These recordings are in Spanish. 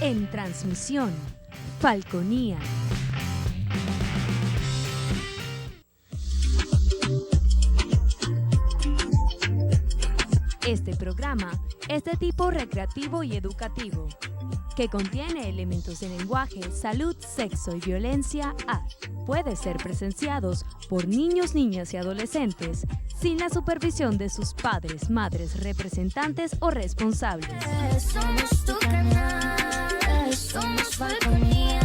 En transmisión, Falconía. Este programa es de tipo recreativo y educativo, que contiene elementos de lenguaje, salud, sexo y violencia A. Puede ser presenciados por niños, niñas y adolescentes sin la supervisión de sus padres, madres, representantes o responsables. Somos tu canal, somos Falconía.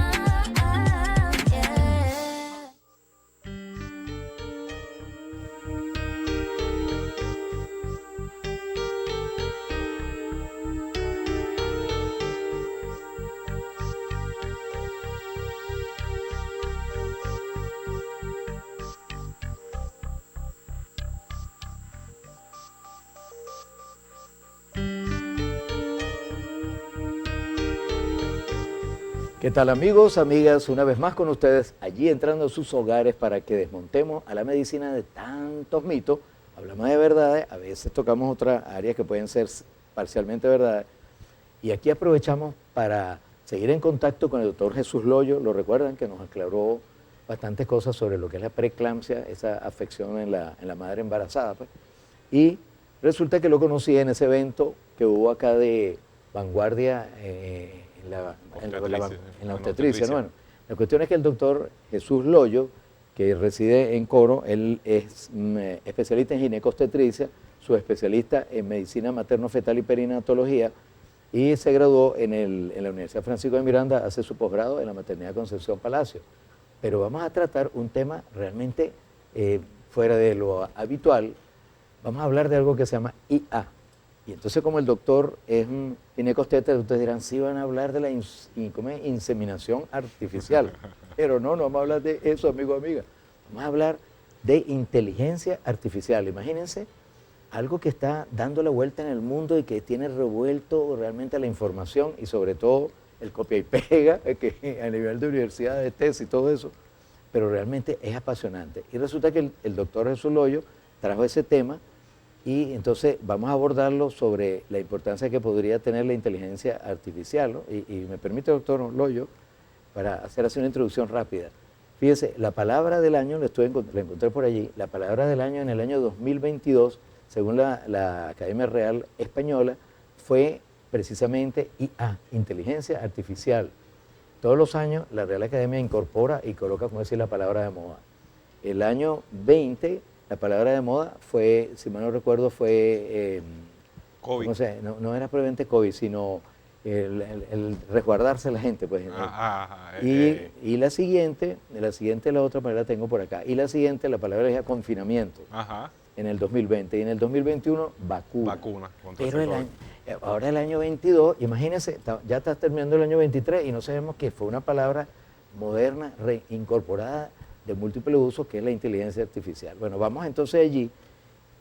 ¿Qué tal amigos, amigas? Una vez más con ustedes, allí entrando a sus hogares para que desmontemos a la medicina de tantos mitos. Hablamos de verdades, a veces tocamos otras áreas que pueden ser parcialmente verdades. Y aquí aprovechamos para seguir en contacto con el doctor Jesús Loyo. Lo recuerdan que nos aclaró bastantes cosas sobre lo que es la preeclampsia, esa afección en la madre embarazada, pues. Y resulta que lo conocí en ese evento que hubo acá de vanguardia en la obstetricia. ¿No? Bueno, la cuestión es que el doctor Jesús Loyo, que reside en Coro, él es especialista en ginecobstetricia, subespecialista en medicina materno-fetal y perinatología, y se graduó en la Universidad Francisco de Miranda, hace su posgrado en la maternidad Concepción Palacio. Pero vamos a tratar un tema realmente fuera de lo habitual. Vamos a hablar de algo que se llama IA. Y entonces, como el doctor es un ginecobstetra, ustedes dirán, sí van a hablar de la inseminación artificial. Pero no vamos a hablar de eso, amigo, amiga. Vamos a hablar de inteligencia artificial. Imagínense algo que está dando la vuelta en el mundo y que tiene revuelto realmente la información y sobre todo el copia y pega, que a nivel de universidad, de tesis y todo eso, pero realmente es apasionante. Y resulta que el doctor Jesús Loyo trajo ese tema y entonces vamos a abordarlo sobre la importancia que podría tener la inteligencia artificial, ¿no? Y me permite, doctor Loyo, para hacer así una introducción rápida. Fíjese, la palabra del año, la encontré por allí, la palabra del año en el año 2022, según la Academia Real Española, fue precisamente IA, inteligencia artificial. Todos los años la Real Academia incorpora y coloca, como decir, la palabra de moda. El año 20, la palabra de moda fue, si mal no recuerdo, fue COVID. No era probablemente COVID, sino el resguardarse la gente, pues. Y la siguiente, la otra palabra la tengo por acá. Y la siguiente, la palabra es confinamiento. Ajá. En el 2020. Y en el 2021, vacuna. Pero ahora el año 22, imagínense, ya está terminando el año 23 y no sabemos que fue una palabra moderna, reincorporada de múltiples usos, que es la inteligencia artificial. Bueno, vamos entonces allí,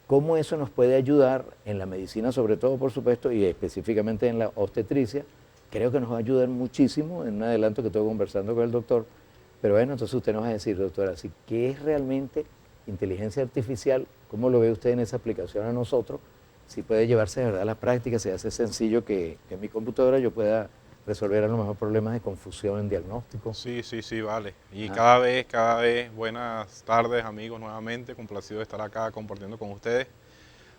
cómo eso nos puede ayudar en la medicina, sobre todo, por supuesto, y específicamente en la obstetricia. Creo que nos va a ayudar muchísimo en un adelanto que estoy conversando con el doctor. Pero bueno, entonces usted nos va a decir, doctora, ¿qué es realmente inteligencia artificial? ¿Cómo lo ve usted en esa aplicación a nosotros? Si puede llevarse de verdad a la práctica, si hace sencillo que en mi computadora yo pueda resolver a lo mejor problemas de confusión en diagnóstico. Sí, vale. Y cada vez, buenas tardes amigos nuevamente, complacido de estar acá compartiendo con ustedes.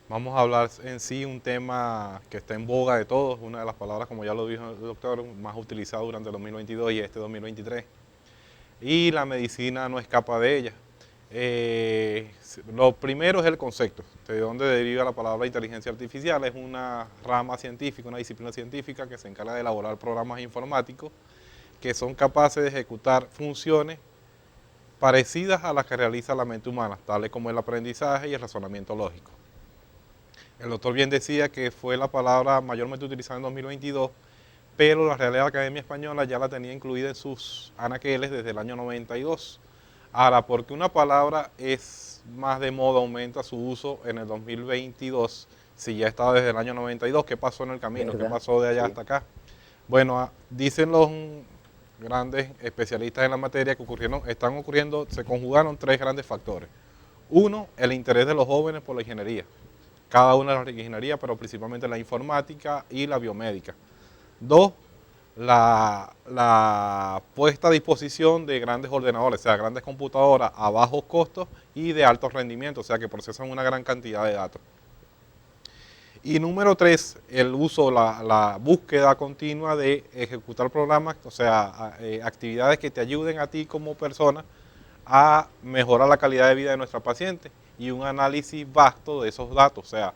Vamos a hablar en sí un tema que está en boga de todos, una de las palabras, como ya lo dijo el doctor, más utilizada durante el 2022 y este 2023. Y la medicina no escapa de ella. Lo primero es el concepto, de dónde deriva la palabra inteligencia artificial. Es una rama científica, una disciplina científica que se encarga de elaborar programas informáticos que son capaces de ejecutar funciones parecidas a las que realiza la mente humana, tales como el aprendizaje y el razonamiento lógico. El doctor bien decía que fue la palabra mayormente utilizada en 2022, pero la Real Academia Española ya la tenía incluida en sus anaqueles desde el año 92. Ahora, porque una palabra es más de moda, aumenta su uso en el 2022, si ya estaba desde el año 92, ¿qué pasó en el camino? ¿Verdad? ¿Qué pasó de allá hasta acá? Bueno, dicen los grandes especialistas en la materia que se conjugaron tres grandes factores. Uno, el interés de los jóvenes por la ingeniería, cada una de las ingenierías, pero principalmente la informática y la biomédica. Dos, la puesta a disposición de grandes ordenadores, o sea, grandes computadoras a bajos costos y de alto rendimiento, o sea, que procesan una gran cantidad de datos. Y número 3, el uso, la búsqueda continua de ejecutar programas, o sea, actividades que te ayuden a ti como persona a mejorar la calidad de vida de nuestra paciente y un análisis vasto de esos datos. O sea,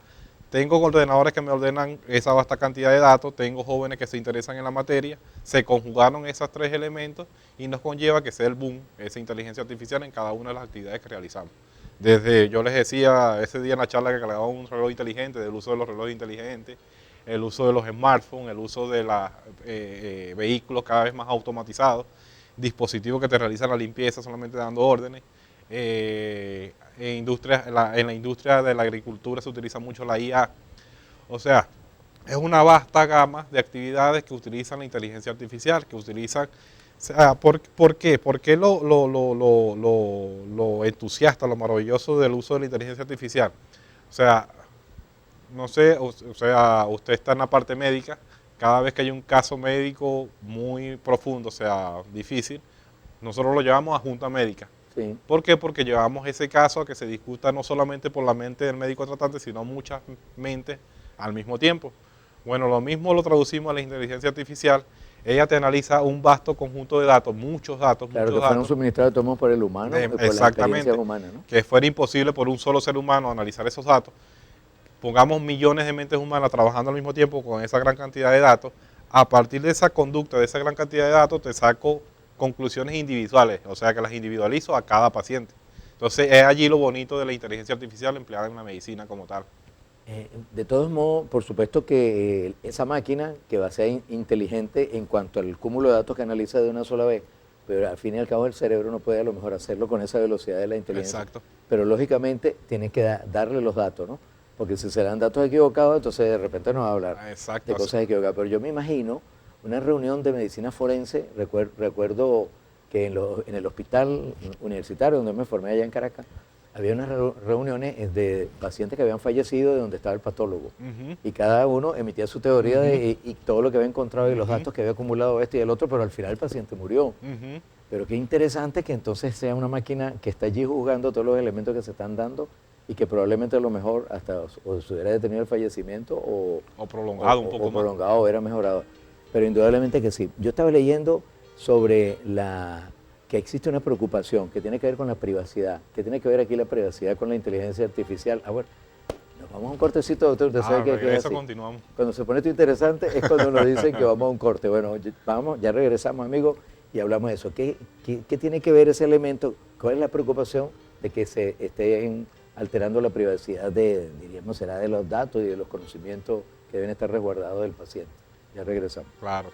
tengo ordenadores que me ordenan esa vasta cantidad de datos, tengo jóvenes que se interesan en la materia, se conjugaron esos 3 elementos y nos conlleva que sea el boom, esa inteligencia artificial en cada una de las actividades que realizamos. Desde, yo les decía ese día en la charla que cargaba un reloj inteligente, del uso de los relojes inteligentes, el uso de los smartphones, el uso de los vehículos cada vez más automatizados, dispositivos que te realizan la limpieza solamente dando órdenes. En la industria de la agricultura se utiliza mucho la IA. O sea, es una vasta gama de actividades que utilizan la inteligencia artificial, que utilizan... O sea, ¿por qué? ¿Por qué lo entusiasta, lo maravilloso del uso de la inteligencia artificial? O sea, no sé, o sea, usted está en la parte médica, cada vez que hay un caso médico muy profundo, o sea, difícil, nosotros lo llevamos a junta médica. Sí. ¿Por qué? Porque llevamos ese caso a que se discuta no solamente por la mente del médico tratante, sino muchas mentes al mismo tiempo. Bueno, lo mismo lo traducimos a la inteligencia artificial. Ella te analiza un vasto conjunto de datos, muchos datos, Claro, muchos que fueron datos. suministrados de todos modos por el humano, por las experiencias humanas, ¿no? Que fuera imposible por un solo ser humano analizar esos datos. Pongamos millones de mentes humanas trabajando al mismo tiempo con esa gran cantidad de datos. A partir de esa conducta, de esa gran cantidad de datos, te saco conclusiones individuales, o sea que las individualizo a cada paciente. Entonces es allí lo bonito de la inteligencia artificial empleada en la medicina como tal. De todos modos, por supuesto que esa máquina que va a ser inteligente en cuanto al cúmulo de datos que analiza de una sola vez, pero al fin y al cabo el cerebro no puede a lo mejor hacerlo con esa velocidad de la inteligencia. Exacto. Pero lógicamente tiene que darle los datos, ¿no? Porque si se dan datos equivocados, entonces de repente nos va a hablar Exacto. de cosas equivocadas. Pero yo me imagino una reunión de medicina forense, recuerdo que en el hospital universitario donde me formé allá en Caracas, había unas reuniones de pacientes que habían fallecido de donde estaba el patólogo. Y cada uno emitía su teoría y todo lo que había encontrado y los datos que había acumulado este y el otro, pero al final el paciente murió. Pero qué interesante que entonces sea una máquina que está allí juzgando todos los elementos que se están dando y que probablemente a lo mejor hasta o se hubiera detenido el fallecimiento o prolongado un poco más. O prolongado, o hubiera mejorado. Pero indudablemente que sí. Yo estaba leyendo sobre que existe una preocupación que tiene que ver con la privacidad, que tiene que ver aquí la privacidad con la inteligencia artificial. Bueno, nos vamos a un cortecito, doctor. Usted sabe que es así. Continuamos. Cuando se pone esto interesante es cuando nos dicen que vamos a un corte. Bueno, vamos, ya regresamos, amigos, y hablamos de eso. ¿Qué tiene que ver ese elemento? ¿Cuál es la preocupación de que se estén alterando la privacidad diríamos, será de los datos y de los conocimientos que deben estar resguardados del paciente? Ya regresamos. Claro.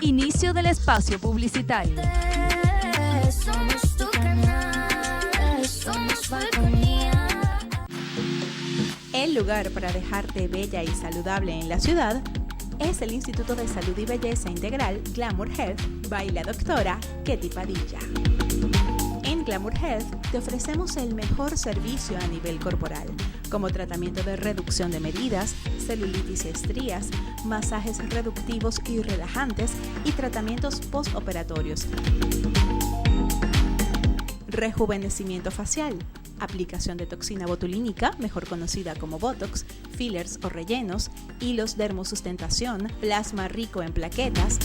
Inicio del espacio publicitario. Somos tu canal, somos Falconía. El lugar para dejarte bella y saludable en la ciudad es el Instituto de Salud y Belleza Integral Glamour Health by la doctora Ketty Padilla. En Glamour Health te ofrecemos el mejor servicio a nivel corporal, como tratamiento de reducción de medidas, celulitis y estrías, masajes reductivos y relajantes y tratamientos postoperatorios. Rejuvenecimiento facial, aplicación de toxina botulínica, mejor conocida como Botox, fillers o rellenos, hilos dermosustentación, plasma rico en plaquetas,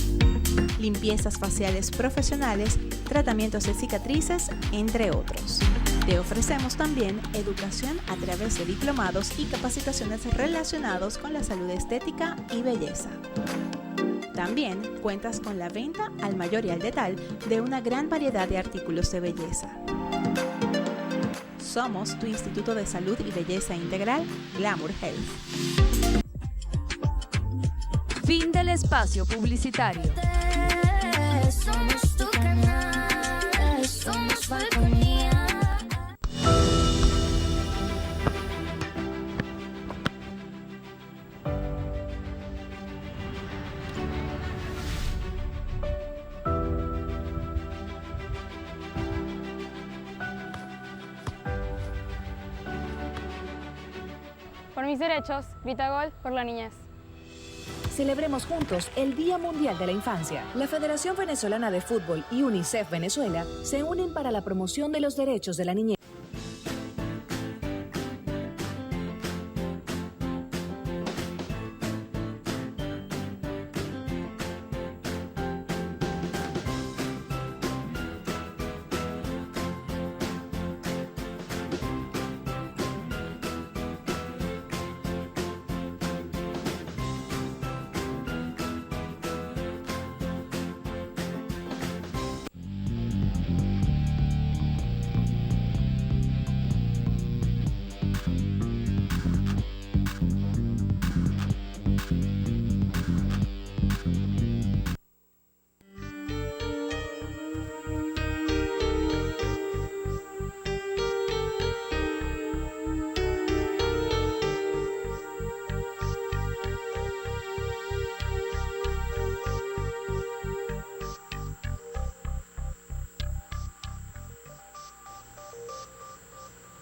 limpiezas faciales profesionales, tratamientos de cicatrices, entre otros. Te ofrecemos también educación a través de diplomados y capacitaciones relacionados con la salud estética y belleza. También cuentas con la venta al mayor y al detal de una gran variedad de artículos de belleza. Somos tu Instituto de Salud y Belleza Integral, Glamour Health. Fin del espacio publicitario. Somos tu canal, somos Falconía. Por mis derechos, Vitagol por la niñez. Celebremos juntos el Día Mundial de la Infancia. La Federación Venezolana de Fútbol y UNICEF Venezuela se unen para la promoción de los derechos de la niñez.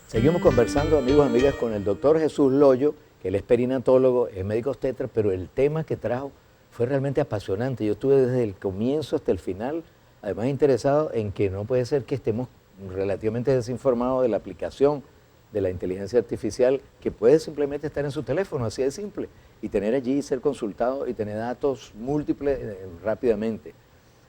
Seguimos conversando, amigos y amigas, con el doctor Jesús Loyo, que él es perinatólogo, es médico obstetra, pero el tema que trajo fue realmente apasionante. Yo estuve desde el comienzo hasta el final, además interesado en que no puede ser que estemos relativamente desinformados de la aplicación de la inteligencia artificial, que puede simplemente estar en su teléfono, así de simple, y tener allí, ser consultado y tener datos múltiples rápidamente.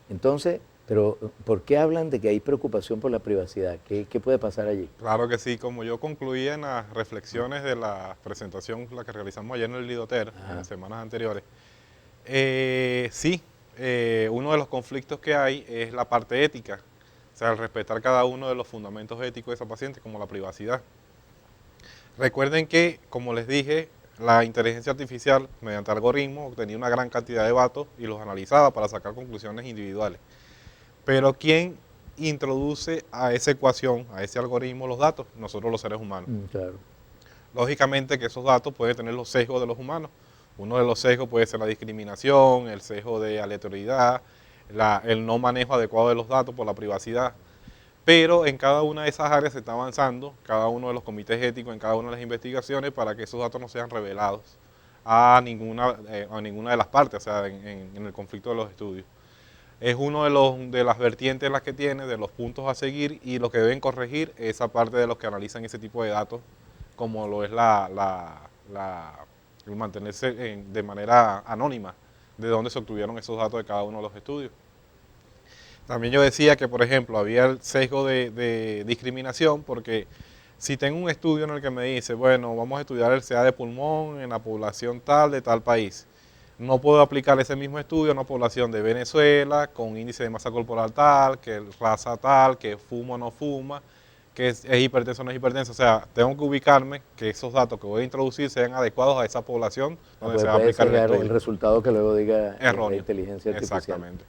Entonces, pero ¿por qué hablan de que hay preocupación por la privacidad? ¿Qué puede pasar allí? Claro que sí, como yo concluía en las reflexiones de la presentación, la que realizamos ayer en el Lidoter, en las semanas anteriores, uno de los conflictos que hay es la parte ética, o sea, el respetar cada uno de los fundamentos éticos de esa paciente, como la privacidad. Recuerden que, como les dije, la inteligencia artificial, mediante algoritmos, obtenía una gran cantidad de datos y los analizaba para sacar conclusiones individuales. Pero ¿quién introduce a esa ecuación, a ese algoritmo, los datos? Nosotros los seres humanos. Claro. Lógicamente que esos datos pueden tener los sesgos de los humanos. Uno de los sesgos puede ser la discriminación, el sesgo de aleatoriedad, el no manejo adecuado de los datos por la privacidad. Pero en cada una de esas áreas se está avanzando, cada uno de los comités éticos, en cada una de las investigaciones, para que esos datos no sean revelados a ninguna de las partes, o sea, en el conflicto de los estudios. Es uno de las vertientes las que tiene, de los puntos a seguir, y lo que deben corregir es esa parte de los que analizan ese tipo de datos, como lo es el mantenerse de manera anónima de dónde se obtuvieron esos datos de cada uno de los estudios. También yo decía que, por ejemplo, había el sesgo de discriminación, porque si tengo un estudio en el que me dice, bueno, vamos a estudiar el CA de pulmón en la población tal de tal país, no puedo aplicar ese mismo estudio a una población de Venezuela con índice de masa corporal tal, que raza tal, que fuma o no fuma, que es hipertenso o no es hipertenso. O sea, tengo que ubicarme que esos datos que voy a introducir sean adecuados a esa población donde se va a aplicar el estudio. El resultado que luego diga erróneo, la inteligencia artificial. Exactamente.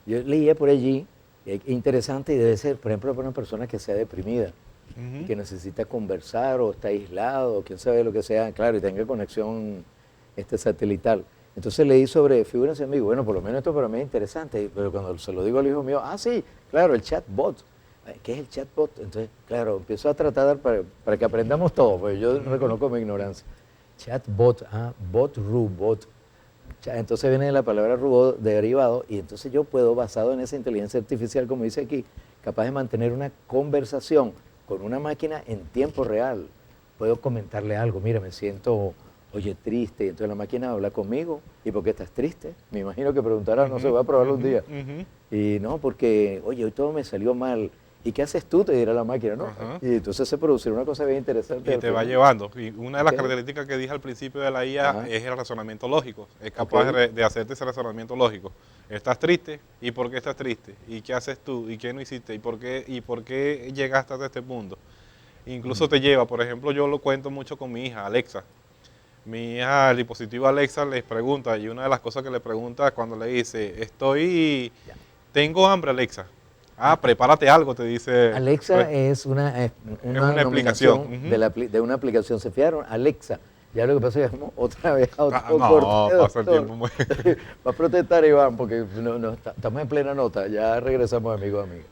Yo leía por allí, interesante, y debe ser, por ejemplo, para una persona que sea deprimida, que necesita conversar o está aislado, o quién sabe lo que sea, claro, y tenga conexión satelital. Entonces leí sobre, figúrense amigo, bueno, por lo menos esto para mí es interesante, pero cuando se lo digo al hijo mío, sí, claro, el chatbot. ¿Qué es el chatbot? Entonces, claro, empiezo a tratar para que aprendamos todo, porque yo reconozco mi ignorancia. Chatbot, bot. Entonces viene la palabra robot derivado, y entonces yo puedo, basado en esa inteligencia artificial, como dice aquí, capaz de mantener una conversación con una máquina en tiempo real. Puedo comentarle algo, mira, me siento, oye, triste, y entonces la máquina habla conmigo, ¿y por qué estás triste? Me imagino que preguntará, no sé, voy a probarlo un día. Y no, porque, oye, hoy todo me salió mal. ¿Y qué haces tú? Te dirá la máquina, ¿no? Y entonces se producirá una cosa bien interesante. Y te va llevando. Y una de las características que dije al principio de la IA es el razonamiento lógico. Es capaz de hacerte ese razonamiento lógico. ¿Estás triste? ¿Y por qué estás triste? ¿Y qué haces tú? ¿Y qué no hiciste? ¿Y por qué llegaste hasta este punto? Incluso te lleva, por ejemplo, yo lo cuento mucho con mi hija, Alexa. Mi hija, el dispositivo Alexa, les pregunta, y una de las cosas que le pregunta cuando le dice, tengo hambre, Alexa. Prepárate algo, te dice. Alexa es una aplicación de una aplicación. Se fijaron, Alexa. Ya lo que pasa es que vamos otra vez a otro No, corte, pasa el doctor. tiempo muy... Va a protestar Iván porque estamos en plena nota. Ya regresamos, amigos, amigas.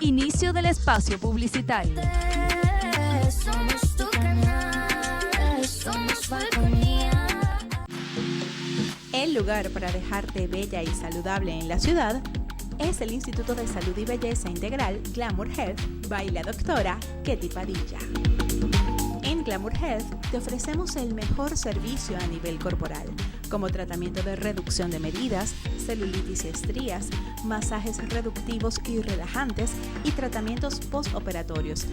Inicio del espacio publicitario. Somos tu canal, somos Falconía. El lugar para dejarte bella y saludable en la ciudad es el Instituto de Salud y Belleza Integral Glamour Health by la doctora Ketty Padilla. En Glamour Health te ofrecemos el mejor servicio a nivel corporal, como tratamiento de reducción de medidas, celulitis y estrías, masajes reductivos y relajantes y tratamientos postoperatorios.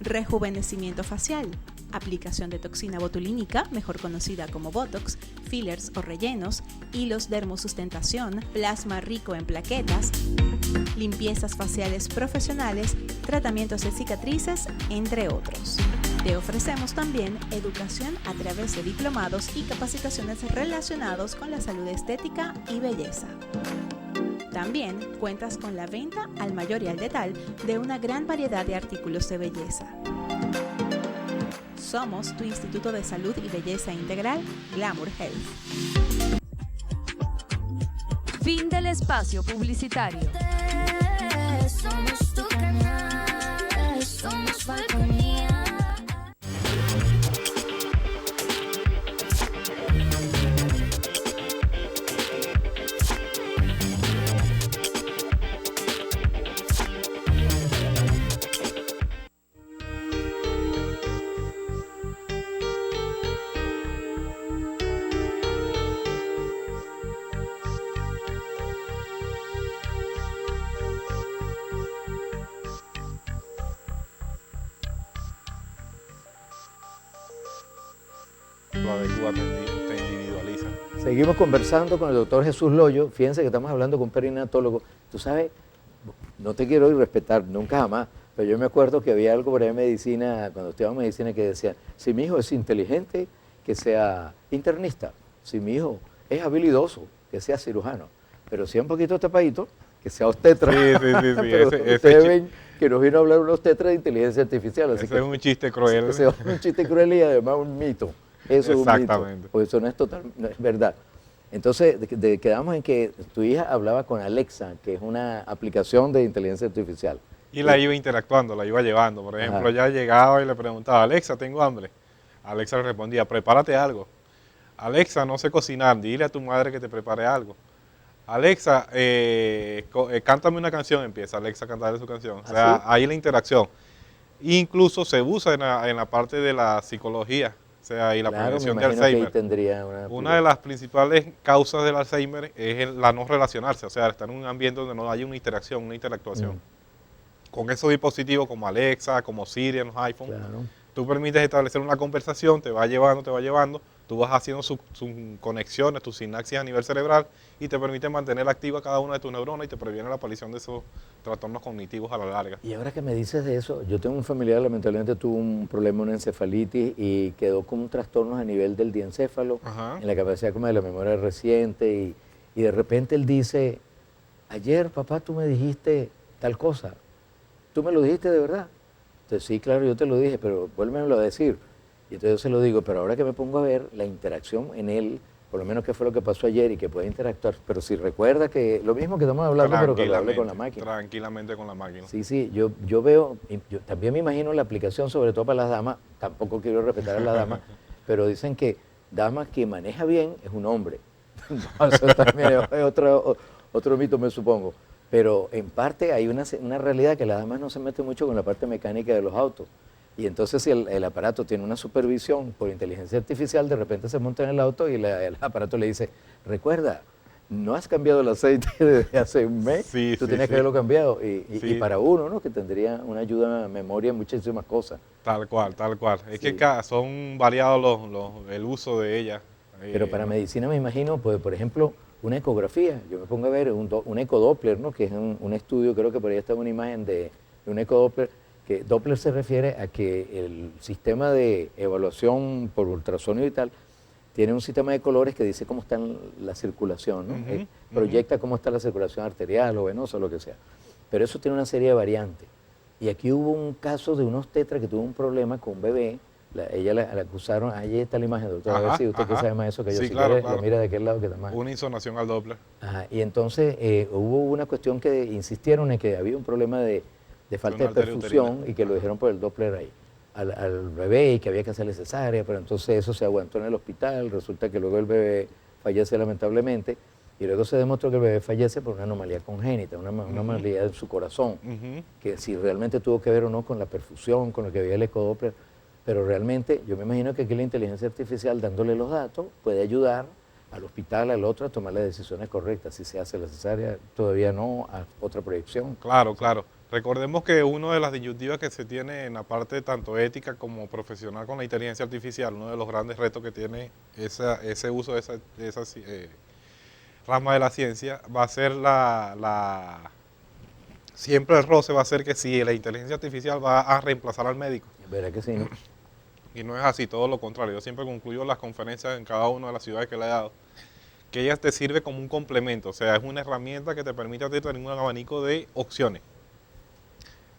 Rejuvenecimiento facial, aplicación de toxina botulínica, mejor conocida como Botox, fillers o rellenos, hilos dermosustentación, plasma rico en plaquetas, limpiezas faciales profesionales, tratamientos de cicatrices, entre otros. Te ofrecemos también educación a través de diplomados y capacitaciones relacionados con la salud estética y belleza. También cuentas con la venta al mayor y al detal de una gran variedad de artículos de belleza. Somos tu Instituto de Salud y Belleza Integral, Glamour Health. Fin del espacio publicitario. Somos tu canal, somos Falconía. Lo adecua, te individualiza. Seguimos conversando con el doctor Jesús Loyo. Fíjense que estamos hablando con un perinatólogo. Tú sabes, no te quiero irrespetar, nunca jamás, pero yo me acuerdo que había algo por ahí en medicina, cuando estudiaba medicina, que decía, si mi hijo es inteligente, que sea internista. Si mi hijo es habilidoso, que sea cirujano. Pero si es un poquito tapadito, que sea obstetra. Sí. Pero ustedes ven que nos vino a hablar un obstetra de inteligencia artificial. Así Ese que es un chiste cruel. ese es un chiste cruel y además un mito. Eso es un mito. Exactamente. Pues eso no es verdad. Entonces, quedamos en que tu hija hablaba con Alexa, que es una aplicación de inteligencia artificial. Y la iba interactuando, la iba llevando. Por ejemplo, ya llegaba y le preguntaba, Alexa, tengo hambre. Alexa le respondía, prepárate algo. Alexa, no sé cocinar, dile a tu madre que te prepare algo. Alexa, cántame una canción, empieza Alexa a cantarle su canción. O sea, ¿Ah, sí? ahí la interacción. Incluso se usa en la parte de la psicología, o sea, y la Claro, prevención me de imagino que ahí Alzheimer. tendría Una de las principales causas del Alzheimer es la no relacionarse, o sea, estar en un ambiente donde no hay una interacción, una interactuación. Con esos dispositivos como Alexa, como Siri en los iPhones, Claro. tú permites establecer una conversación, te va llevando, tú vas haciendo sus conexiones, tus sinapsis a nivel cerebral y te permite mantener activa cada una de tus neuronas y te previene la aparición de esos trastornos cognitivos a la larga. Y ahora que me dices de eso, yo tengo un familiar, lamentablemente tuvo un problema, una encefalitis y quedó con un trastorno a nivel del diencéfalo, Ajá. en la capacidad como de la memoria reciente y de repente él dice, ayer papá tú me dijiste tal cosa, ¿tú me lo dijiste de verdad? Entonces sí, claro, yo te lo dije, pero vuélvemelo a decir. Y entonces yo se lo digo, pero ahora que me pongo a ver la interacción en él, por lo menos qué fue lo que pasó ayer y que puede interactuar, pero si recuerda que lo mismo que estamos hablando, pero que lo hable con la máquina. Tranquilamente con la máquina. Sí, yo veo, yo también me imagino la aplicación, sobre todo para las damas, tampoco quiero respetar a las damas, pero dicen que damas que maneja bien es un hombre. Eso también es otro mito, me supongo. Pero en parte hay una realidad que las damas no se meten mucho con la parte mecánica de los autos. Y entonces si el aparato tiene una supervisión por inteligencia artificial, de repente se monta en el auto y el aparato le dice, recuerda, no has cambiado el aceite desde hace un mes, Sí, tú sí, tenías sí. que haberlo cambiado. Y Sí. para uno, ¿no? Que tendría una ayuda a memoria en muchísimas cosas. Tal cual, tal cual. Es Sí. que son variados el uso de ella. Pero para medicina me imagino, pues, por ejemplo, una ecografía. Yo me pongo a ver un ecodoppler, ¿no? Que es un estudio, creo que por ahí está una imagen de un ecodoppler, que Doppler se refiere a que el sistema de evaluación por ultrasonido y tal tiene un sistema de colores que dice cómo está la circulación, ¿no? Ujú, Proyecta cómo está la circulación arterial o venosa o lo que sea. Pero eso tiene una serie de variantes. Y aquí hubo un caso de un obstetra que tuvo un problema con un bebé. Ella la acusaron, ahí está la imagen, doctor, a ver Ajá, si usted que ajá. sabe más de eso que yo, Sí, si claro, quiere, claro. lo mira de aquel lado que está más. Una insonación al Doppler. Ajá, y entonces hubo una cuestión que insistieron en que había un problema de falta de Una arteria perfusión uterina. y que lo dijeron por el Doppler ahí al bebé y que había que hacerle cesárea, pero entonces eso se aguantó en el hospital, resulta que luego el bebé fallece lamentablemente y luego se demostró que el bebé fallece por una anomalía congénita, una anomalía en su corazón, Ujú. que si realmente tuvo que ver o no con la perfusión, con lo que había el ecodoppler, pero realmente yo me imagino que aquí la inteligencia artificial dándole los datos puede ayudar al hospital, al otro, a tomar las decisiones correctas. Si se hace la cesárea, todavía no, a otra proyección. Claro, claro. Recordemos que una de las disyuntivas que se tiene en la parte tanto ética como profesional con la inteligencia artificial, uno de los grandes retos que tiene ese uso de esa rama de la ciencia, va a ser siempre el roce va a ser que si la inteligencia artificial va a reemplazar al médico. ¿Verdad que sí? ¿No? Y no es así, todo lo contrario. Yo siempre concluyo las conferencias en cada una de las ciudades que le he dado, que ella te sirve como un complemento, o sea, es una herramienta que te permite a ti tener un abanico de opciones.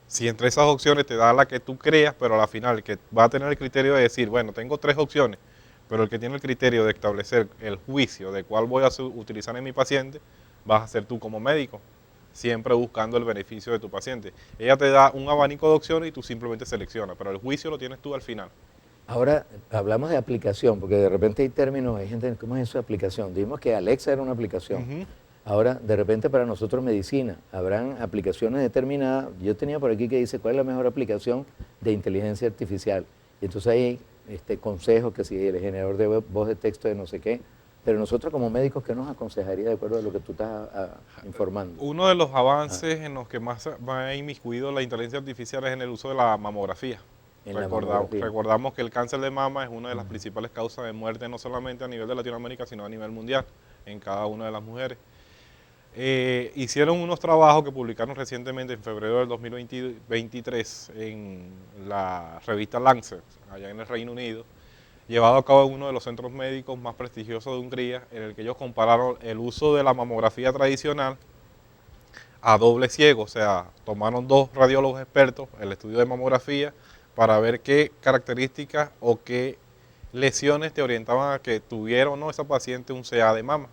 Si entre esas opciones te da la que tú creas, pero a la final el que va a tener el criterio de decir, bueno, tengo 3 opciones, pero el que tiene el criterio de establecer el juicio de cuál voy a utilizar en mi paciente, vas a ser tú como médico, siempre buscando el beneficio de tu paciente. Ella te da un abanico de opciones y tú simplemente seleccionas, pero el juicio lo tienes tú al final. Ahora hablamos de aplicación, porque de repente hay términos, hay gente, ¿cómo es eso de aplicación? Dijimos que Alexa era una aplicación. Ujú. Ahora, de repente para nosotros medicina, habrán aplicaciones determinadas. Yo tenía por aquí que dice, ¿cuál es la mejor aplicación de inteligencia artificial? Y entonces hay consejos, que si el generador de voz de texto de no sé qué. Pero nosotros como médicos, ¿qué nos aconsejaría de acuerdo a lo que tú estás informando? Uno de los avances en los que más va inmiscuido la inteligencia artificial es en el uso de la mamografía. En la mamografía. Recordamos que el cáncer de mama es una de las principales causas de muerte, no solamente a nivel de Latinoamérica, sino a nivel mundial, en cada una de las mujeres. Hicieron unos trabajos que publicaron recientemente en febrero del 2023 en la revista Lancet, allá en el Reino Unido, llevado a cabo en uno de los centros médicos más prestigiosos de Hungría, en el que ellos compararon el uso de la mamografía tradicional a doble ciego, o sea, tomaron 2 radiólogos expertos el estudio de mamografía para ver qué características o qué lesiones te orientaban a que tuviera o no esa paciente un CA de mama.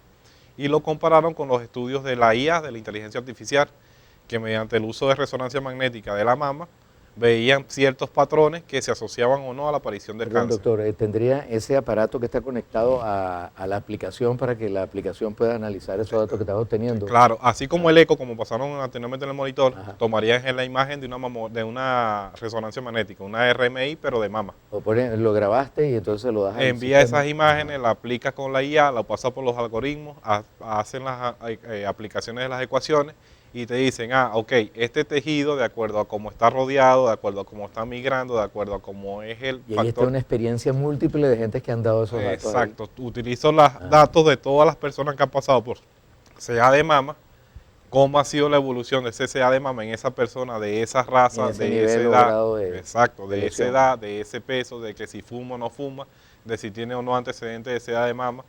Y lo compararon con los estudios de la IA, de la inteligencia artificial, que mediante el uso de resonancia magnética de la mama, veían ciertos patrones que se asociaban o no a la aparición del Perdón, cáncer. doctor, ¿tendría ese aparato que está conectado a la aplicación para que la aplicación pueda analizar esos datos que estás obteniendo? Claro, así como el eco, como pasaron anteriormente en el monitor, Ajá. tomarías en la imagen de una resonancia magnética, una RMI, pero de mama. O lo grabaste y entonces lo das al Envía sistema. esas imágenes, la aplicas con la IA, la pasas por los algoritmos, hacen las aplicaciones de las ecuaciones y te dicen, ok, este tejido de acuerdo a cómo está rodeado, de acuerdo a cómo está migrando, de acuerdo a cómo es el Y ahí está factor. una experiencia múltiple de gente que han dado esos datos. ahí. Exacto, utilizo los datos de todas las personas que han pasado por CA de mama, cómo ha sido la evolución de ese CA de mama en esa persona, de esa raza, En ese de nivel esa o edad, grado de exacto, de esa lesión. edad, de ese peso, de que si fuma o no fuma, de si tiene o no antecedentes de CA de mama,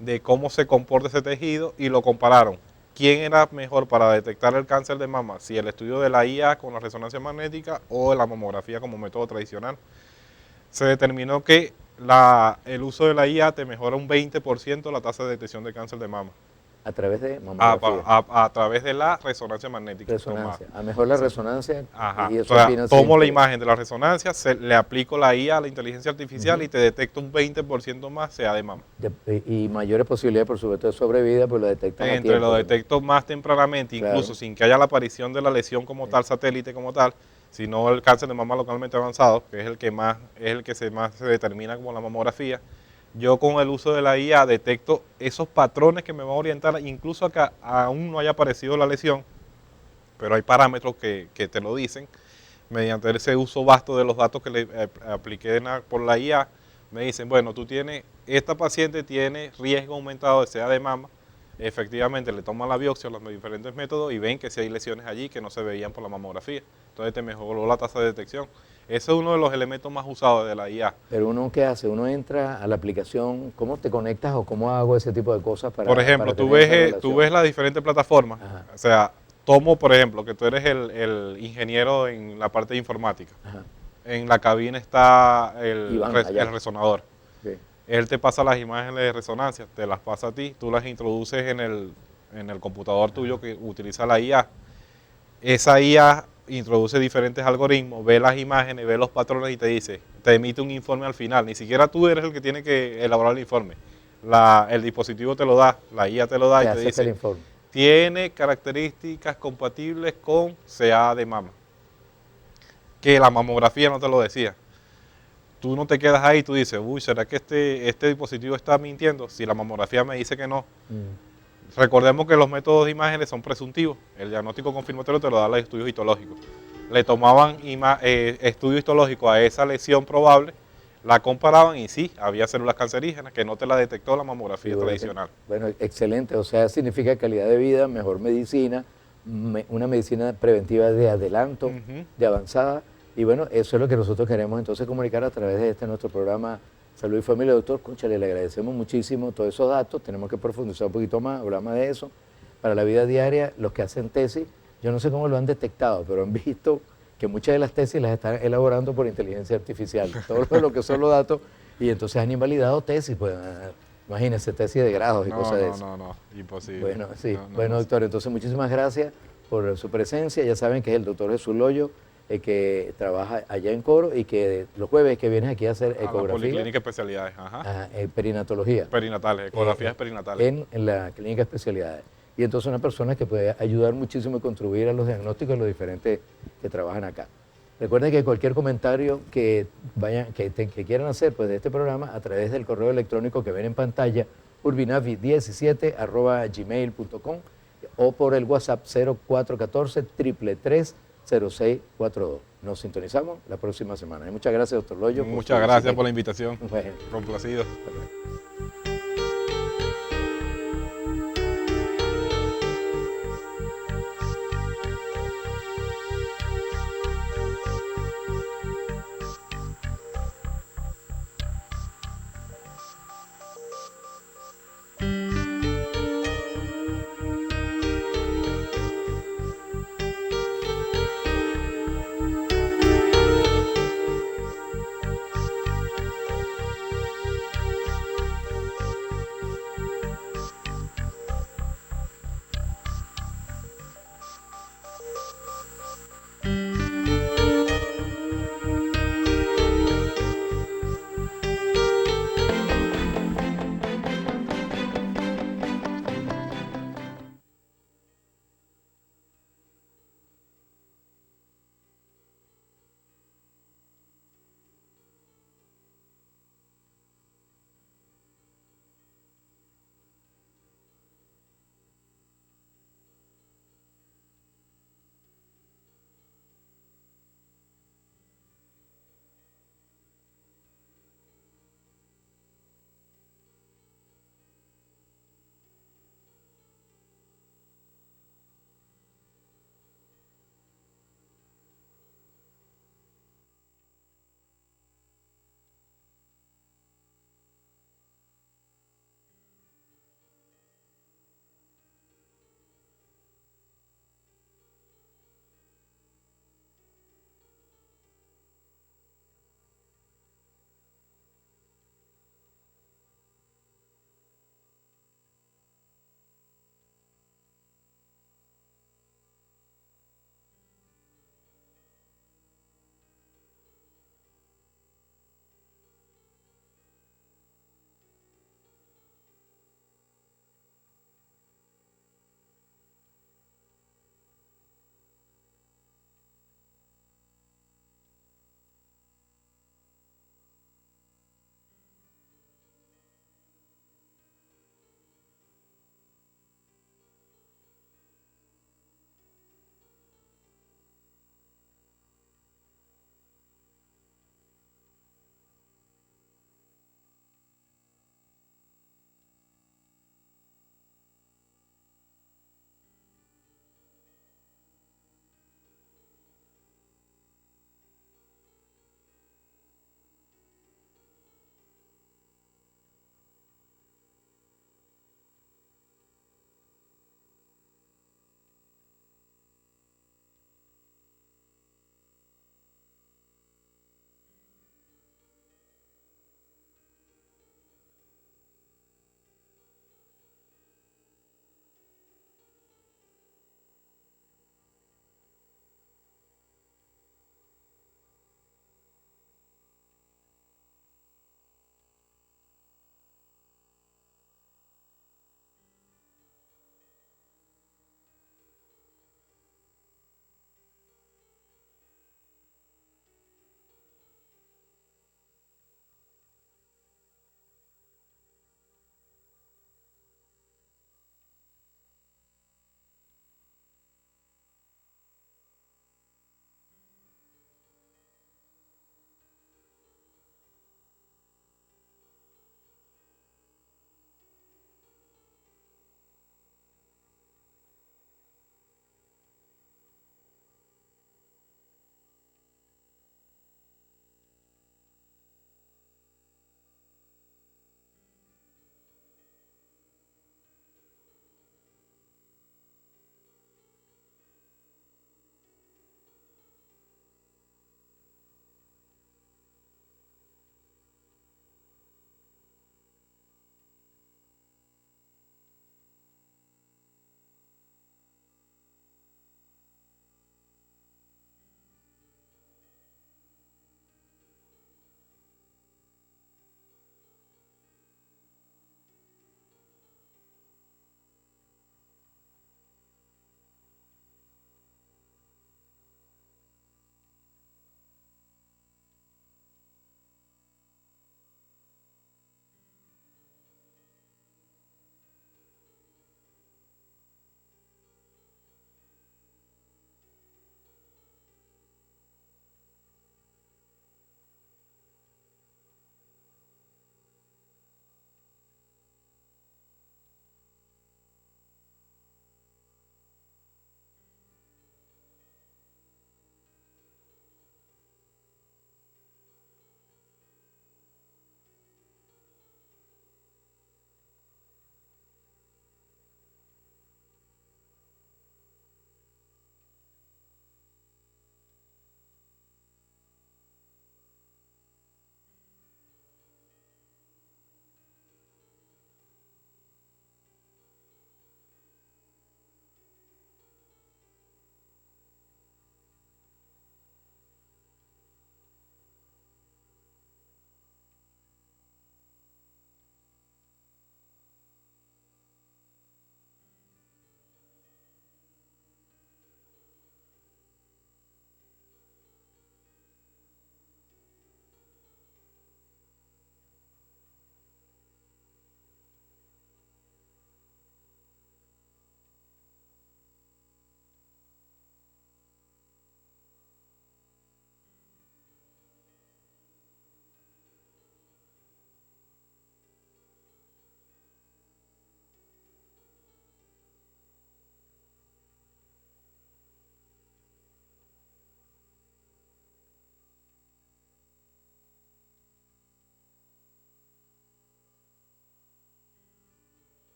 de cómo se comporta ese tejido y lo compararon. ¿Quién era mejor para detectar el cáncer de mama? Si el estudio de la IA con la resonancia magnética o la mamografía como método tradicional. Se determinó que el uso de la IA te mejora un 20% la tasa de detección de cáncer de mama A través de mamografía. a través de la resonancia magnética. Resonancia. A mejor la resonancia. Ajá. Y O eso sea, opina tomo la siempre. imagen de la resonancia, le aplico la IA a la inteligencia artificial y te detecta un 20% más CA de mama. Y mayores posibilidades, por supuesto, de sobrevida, pues lo detectan a Entre tiempo. lo detecto más tempranamente, Claro. incluso sin que haya la aparición de la lesión como tal, satélite como tal, sino el cáncer de mama localmente avanzado, que es el que más se determina como la mamografía. Yo con el uso de la IA detecto esos patrones que me van a orientar, incluso acá aún no haya aparecido la lesión, pero hay parámetros que te lo dicen. Mediante ese uso vasto de los datos que le apliqué por la IA, me dicen, bueno, esta paciente tiene riesgo aumentado de SEA de mama. Efectivamente, le toman la biopsia, los diferentes métodos, y ven que si hay lesiones allí que no se veían por la mamografía. Entonces te mejoró la tasa de detección. Ese es uno de los elementos más usados de la IA. Pero uno, ¿qué hace? Uno entra a la aplicación, ¿cómo te conectas o cómo hago ese tipo de cosas para Por ejemplo, para tú tener esa ves relación? las diferentes plataformas. Ajá. O sea, tomo, por ejemplo, que tú eres el ingeniero en la parte de informática. Ajá. En la cabina está Iván, allá. el resonador. Sí. Él te pasa las imágenes de resonancia, te las pasa a ti, tú las introduces en el computador tuyo que utiliza la IA. Esa IA introduce diferentes algoritmos, ve las imágenes, ve los patrones y te emite un informe al final. Ni siquiera tú eres el que tiene que elaborar el informe. El dispositivo te lo da, la IA te lo da y te hace el dice, informe. tiene características compatibles con CA de mama. Que la mamografía no te lo decía. Tú no te quedas ahí, tú dices, uy, ¿será que este dispositivo está mintiendo? Si la mamografía me dice que no. Recordemos que los métodos de imágenes son presuntivos. El diagnóstico confirmatorio te lo dan los estudios histológicos. Le tomaban estudio histológico a esa lesión probable, la comparaban y sí, había células cancerígenas que no te la detectó la mamografía tradicional. Bueno, excelente. O sea, significa calidad de vida, mejor medicina, una medicina preventiva de adelanto, de avanzada. Y bueno, eso es lo que nosotros queremos entonces comunicar a través de nuestro programa Salud y Familia. Doctor, cónchale, le agradecemos muchísimo todos esos datos, tenemos que profundizar un poquito más, hablar más de eso. Para la vida diaria, los que hacen tesis, yo no sé cómo lo han detectado, pero han visto que muchas de las tesis las están elaborando por inteligencia artificial, todo lo que son los datos, y entonces han invalidado tesis, pues imagínense, tesis de grados y cosas de eso. No, imposible. Bueno, sí. No, Bueno, doctor, entonces muchísimas gracias por su presencia. Ya saben que es el doctor Jesús Loyo, que trabaja allá en Coro y que los jueves que vienes aquí a hacer La ecografía. policlínica especialidades, Perinatología. Perinatales, ecografías perinatales. En la clínica de especialidades. Y entonces una persona que puede ayudar muchísimo y contribuir a los diagnósticos de los diferentes que trabajan acá. Recuerden que cualquier comentario que quieran hacer pues, de este programa a través del correo electrónico que ven en pantalla, urbinavi17@gmail.com o por el WhatsApp 0414-333-0642. Nos sintonizamos la próxima semana. Y muchas gracias, doctor Loyo. Muchas gracias por la invitación. Bueno. Complacido. Hasta luego.